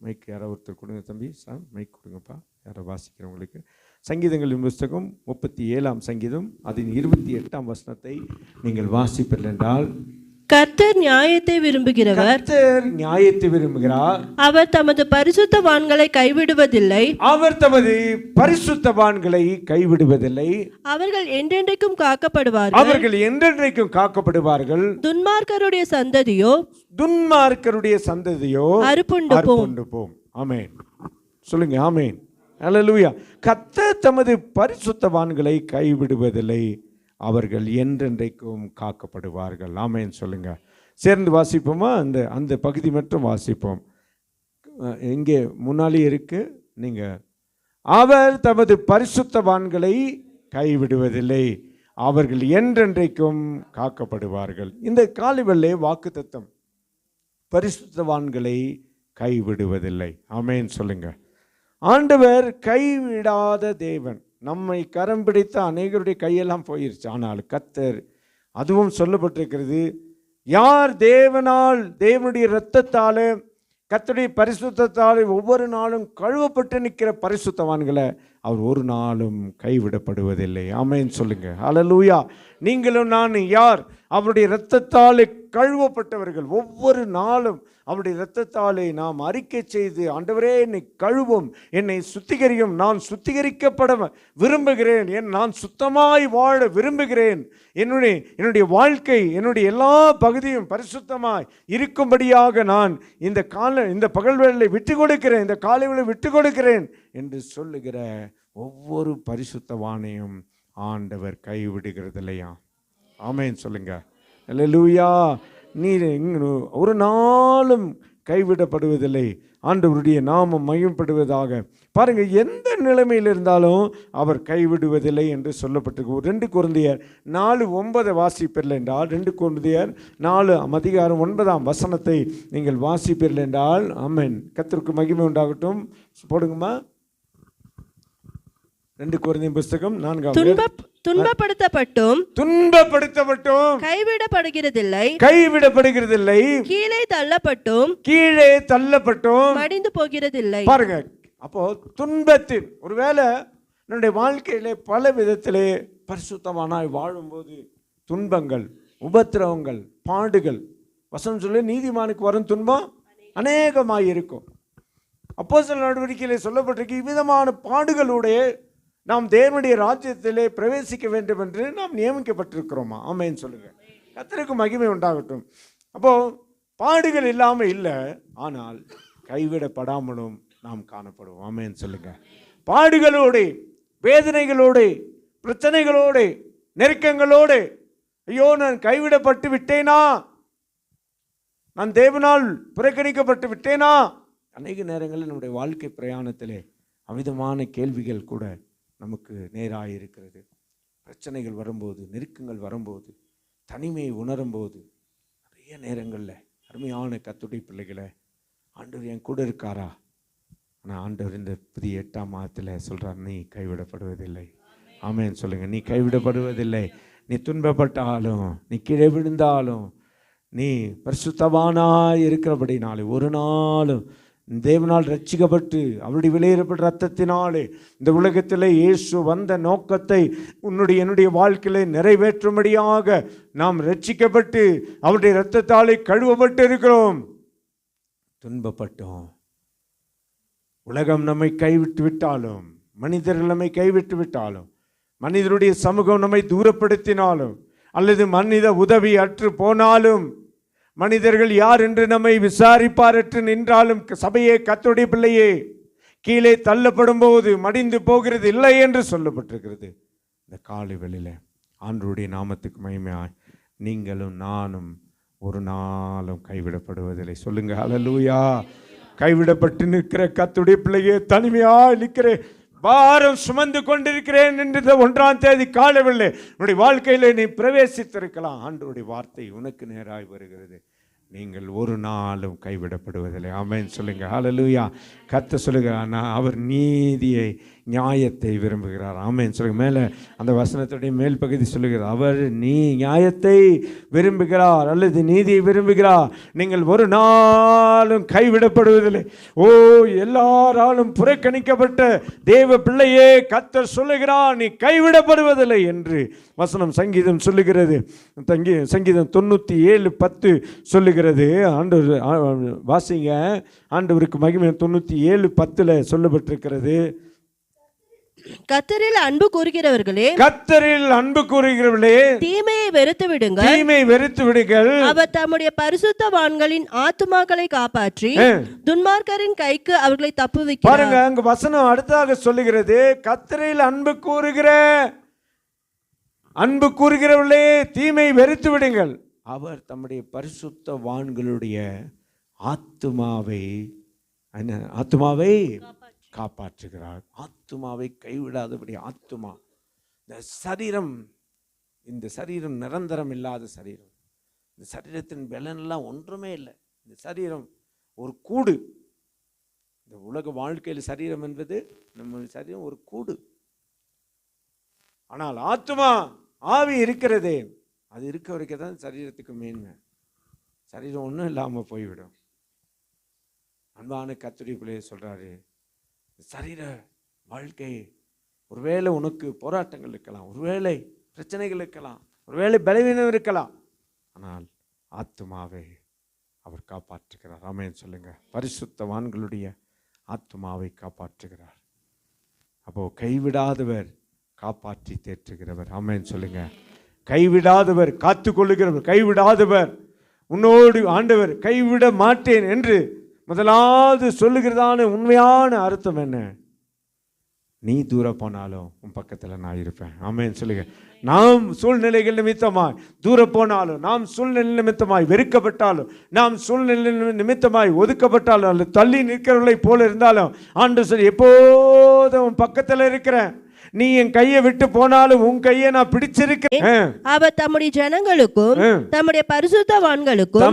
Mic யாரோ ஒருத்தர் கொடுங்க தம்பி. மைக் கொடுங்கப்பா, யாரோ வாசிக்கிறவங்களுக்கு. சங்கீதங்களின் புஸ்தகம் 37ஆம் சங்கீதம் அதன் 28ஆம் வசனத்தை நீங்கள் வாசிப்பீர்கள் என்றால், கர்த்தர் நியாயத்தை விரும்புகிறவர், கர்த்தர் நியாயத்தை விரும்புகிறார், அவர் தமது பரிசுத்தவான்களை கைவிடுவதில்லை, அவர் தமது பரிசுத்தவான்களை கைவிடுவதில்லை, அவர்கள் என்றென்றைக்கும் காக்கப்படுவார்கள், அவர்கள் என்றென்றைக்கும் காக்கப்படுவார்கள், துன்மார்க்கருடைய சந்ததியோ அறுப்புண்டு போம். ஆமென் சொல்லுங்க, ஆமென், அல்லேலூயா. கர்த்தர் தமது பரிசுத்தவான்களை கைவிடுவதில்லை, அவர்கள் என்றென்றைக்கும் காக்கப்படுவார்கள். ஆமென் சொல்லுங்க. சேர்ந்து வாசிப்போமா? அந்த பகுதி மட்டும் வாசிப்போம். இங்கே முன்னாலே இருக்கு. நீங்க, அவர் தமது பரிசுத்தவான்களை கைவிடுவதில்லை, அவர்கள் என்றென்றைக்கும் காக்கப்படுவார்கள். இந்த காலைவெள்ளை வாக்குத்தத்தம், பரிசுத்தவான்களை கைவிடுவதில்லை. ஆமென் சொல்லுங்க. ஆண்டவர் கைவிடாத தேவன். நம்மை கரம் பிடித்த அநேகருடைய கையெல்லாம் போயிருச்சு, ஆனால் கர்த்தர், அதுவும் சொல்லப்பட்டிருக்கிறது, யார் தேவனுடைய இரத்தத்தாலே, கர்த்தருடைய பரிசுத்தத்தாலே ஒவ்வொரு நாளும் கழுவப்பட்டு நிற்கிற பரிசுத்தவான்களை அவர் ஒரு நாளும் கைவிடப்படுவதில்லை. ஆமென் சொல்லுங்க, அல்லேலூயா. நீங்களும் நான் யார்? அவருடைய இரத்தத்தாலே கழுவப்பட்டவர்கள். ஒவ்வொரு நாளும் அவருடைய இரத்தத்தாலே நாம் அறிக்கை செய்து, ஆண்டவரே என்னை கழுவும், என்னை சுத்திகரியும், நான் சுத்திகரிக்கப்பட விரும்புகிறேன், நான் சுத்தமாய் வாழ விரும்புகிறேன், என்னுடைய வாழ்க்கை, என்னுடைய எல்லா பகுதியும் பரிசுத்தமாய் இருக்கும்படியாக நான் இந்த பகல் வேளை விட்டு கொடுக்கிறேன், இந்த காலை வேளை விட்டு கொடுக்கிறேன் என்று சொல்லுகிற ஒவ்வொரு பரிசுத்தவானையும் ஆண்டவர் கைவிடுகிறது இல்லையா? ஆமென் சொல்லுங்க, அல்லேலூயா. நீ ஒரு நாளும் கைவிடப்படுவதில்லை. ஆண்டவருடைய நாமம் மகிமைப்படுவதாக. பாருங்க, எந்த நிலைமையில் இருந்தாலும் அவர் கைவிடுவதில்லை என்று சொல்லப்பட்டிருக்கு. 2 கொரிந்தியர் 4:9 வாசிப்பீர்கள் என்றால், 2 கொரிந்தியர் 4:9 வசனத்தை நீங்கள் வாசிப்பீர்கள் என்றால், ஆமென், கர்த்தருக்கு மகிமை உண்டாகட்டும். போடுங்கம்மா. 2 கொரிந்தியர் புஸ்தகம் 4 துன்பப்படுத்தப்பட்டும் கைவிடப்படுகிறதில்லை, கீழே தள்ளப்பட்டும் மடிந்து போகிறதில்லை. பாருங்க, அப்போ துன்பத்தின், ஒருவேளை என்னுடைய வாழ்க்கையிலே பல விதத்திலே பரிசுத்தமானாய் வாழும்போது துன்பங்கள், உபத்திரவங்கள், பாடுகள், வசனம் சொல்லி நீதிமானுக்கு வரும் துன்பம் அநேகமாய் இருக்கும். அப்போஸ்தலர் நடவடிக்கையிலே சொல்லப்பட்டிருக்கு, இவ்விதமான பாடுகளுடைய நாம் தேவனுடைய ராஜ்யத்திலே பிரவேசிக்க வேண்டும் என்று நாம் நியமிக்கப்பட்டிருக்கிறோமா? ஆமென் சொல்லுங்க, கர்த்தருக்கு மகிமை உண்டாகட்டும். அப்போ பாடுகள் இல்லாமல் இல்லை, ஆனால் கைவிடப்படாமலும் நாம் காணப்படுவோம். ஆமென் சொல்லுங்க. பாடுகளோடு, வேதனைகளோடு, பிரச்சனைகளோடு, நெருக்கங்களோடு, ஐயோ நான் கைவிடப்பட்டு விட்டேனா, நான் தேவனால் புறக்கணிக்கப்பட்டு விட்டேனா, அநேக நேரங்களில் நம்முடைய வாழ்க்கை பிரயாணத்திலே அமிதமான கேள்விகள் கூட நமக்கு நேராக இருக்கிறது. பிரச்சனைகள் வரும்போது, நெருக்கங்கள் வரும்போது, தனிமையை உணரும்போது, நிறைய நேரங்களில் அருமையான கர்த்தருடைய பிள்ளைகளை, ஆண்டவர் என் கூட இருக்காரா? ஆனால் ஆண்டவர் இந்த புதிய 8ஆம் மாதத்தில் சொல்கிறார், நீ கைவிடப்படுவதில்லை. ஆமென் சொல்லுங்கள். நீ கைவிடப்படுவதில்லை. நீ துன்பப்பட்டாலும், நீ கீழே விழுந்தாலும், நீ பரிசுத்தவானாய் இருக்கிறபடினாலே ஒரு நாளும் தேவனால் ரட்சிக்கப்பட்டு அவருடைய விலையேறப்பட்ட ரத்தத்தினாலே இந்த உலகத்தில் இயேசு வந்த நோக்கத்தை என்னுடைய வாழ்க்கையிலே நிறைவேற்றும்படியாக நாம் ரட்சிக்கப்பட்டு அவருடைய இரத்தத்தாலே கழுவப்பட்டு இருக்கிறோம். துன்பப்பட்டோம். உலகம் நம்மை கைவிட்டு விட்டாலும், மனிதர்கள் நம்மை கைவிட்டு விட்டாலும், மனிதருடைய சமூகம் நம்மை தூரப்படுத்தினாலும், அல்லது மனித உதவி அற்று போனாலும், மனிதர்கள் யார் என்று நம்மை விசாரிப்பாரற்று நின்றாலும், சபையே, கர்த்தருடைய பிள்ளையே, கீழே தள்ளப்படும் போது மடிந்து போகிறது இல்லை என்று சொல்லப்பட்டிருக்கிறது. இந்த காலை வேளையில ஆண்டவருடைய நாமத்துக்கு மகிமையாய் நீங்களும் நானும் ஒரு நாளும் கைவிடப்படுவதில்லை. சொல்லுங்க, அல்லேலூயா. கைவிடப்பட்டு நிற்கிற கர்த்தருடைய பிள்ளையே, தனிமையாய் நிற்கிறேன், பாரம் சுமந்து கொண்டிருக்கிறேன் என்று 1ஆம் தேதி காலவில்லை உன்னுடைய வாழ்க்கையில நீ பிரவேசித்திருக்கலாம். ஆண்டவருடைய வார்த்தை உனக்கு நேராய் வருகிறது. நீங்கள் ஒரு நாளும் கைவிடப்படுவதில்லை. ஆமென் சொல்லுங்க. ஹல்லேலூயா. கர்த்தர் சொல்லுகிறார், நான் அவர் நீதியை நியாயத்தை விரும்புகிறார். ஆமென் சொல்லுங்க. மேலே அந்த வசனத்துடைய மேல் பகுதி சொல்லுகிறார், அவர் நியாயத்தை விரும்புகிறார் அல்லது நீதியை விரும்புகிறார். நீங்கள் ஒரு நாளும் கைவிடப்படுவதில்லை. ஓ, எல்லாராலும் புறக்கணிக்கப்பட்ட தேவ பிள்ளையே, கர்த்தர் சொல்லுகிறார், நீ கைவிடப்படுவதில்லை என்று வசனம் சங்கீதம் சொல்லுகிறது. சங்கீதம் 97:10 சொல்லுகிறது. ஆண்டவர் வாசிங்க. ஆண்டவருக்கு மகிமை. 97:10 சொல்லப்பட்டிருக்கிறது, கர்த்தரில் அன்பு கூறுகிறவர்களே, கர்த்தரில் அன்பு கூறுகிறவர்களே, தீமையை வெறுத்து விடுங்கள், தீமையை வெறுத்து விடுங்கள். அவர் தம்முடைய பரிசுத்தவான்களின் ஆத்துமாக்களை காப்பாற்றி துன்மார்க்கரின் கைக்கு அவர்களை தப்புவிக்கிறார். பாருங்க, அங்க வசனம் அடுத்ததாக சொல்லுகிறது, கர்த்தரில் அன்பு கூறுகிறவர்களே, தீமை வெறுத்து விடுங்கள். அவர் தம்முடைய பரிசுத்தவான்களுடைய ஆத்துமாவை காப்பாற்றுகிறார். ஆத்துமாவை கைவிடாதபடி. ஆத்துமா, இந்த சரீரம் நிரந்தரம் இல்லாத சரீரம். இந்த சரீரத்தின் பலனெல்லாம் ஒன்றுமே இல்லை. இந்த சரீரம் ஒரு கூடு. இந்த உலக வாழ்க்கையில் சரீரம் என்பது நம்ம சரீரம் ஒரு கூடு. ஆனால் ஆத்துமா, ஆவி இருக்கிறதே, அது இருக்க வரைக்கும் தான் சரீரத்துக்கு மேன்மை. சரீரம் ஒன்றும் இல்லாமல் போய்விடும். அன்பான கர்த்தருடைய பிள்ளையை சொல்றாரு, சரீர வாழ்க்கை ஒருவேளை உனக்கு போராட்டங்கள் இருக்கலாம், ஒருவேளை பிரச்சனைகள் இருக்கலாம், ஒருவேளை பலவீனம் இருக்கலாம், ஆனால் ஆத்துமாவை அவர் காப்பாற்றுகிறார். ஆமென் சொல்லுங்க. பரிசுத்தவான்களுடைய ஆத்துமாவை காப்பாற்றுகிறார். அப்போ கைவிடாதவர் காப்பாற்றி தேற்றுகிறவர். ஆமென் சொல்லுங்க. கைவிடாதவர், காத்து கொள்ளுகிறவர், கைவிடாதவர். உன்னோடு ஆண்டவர் கைவிட மாட்டேன் என்று முதலாவது சொல்லுகிறதான உண்மையான அர்த்தம் என்ன? நீ தூரம் போனாலும் உன் பக்கத்தில் நான் இருப்பேன். ஆமென் சொல்லுங்க. நாம் சூழ்நிலைகள் நிமித்தமாய் தூரம் போனாலும், நாம் சூழ்நிலை நிமித்தமாய் வெறுக்கப்பட்டாலும், நாம் சூழ்நிலை நிமித்தமாய் ஒதுக்கப்பட்டாலும், அல்லது தள்ளி நிற்கிறவர்களை போல இருந்தாலும், ஆண்டவர் சொல்லி, எப்போதும் உன் பக்கத்தில் இருக்கிறேன். நீ என் கையை விட்டு போனாலும் உன் கையை நான் பிடிச்சிருக்கிறேன். அவர் தம்முடைய ஜனங்களுக்கும் தம்முடைய பரிசுத்தவான்களுக்கும்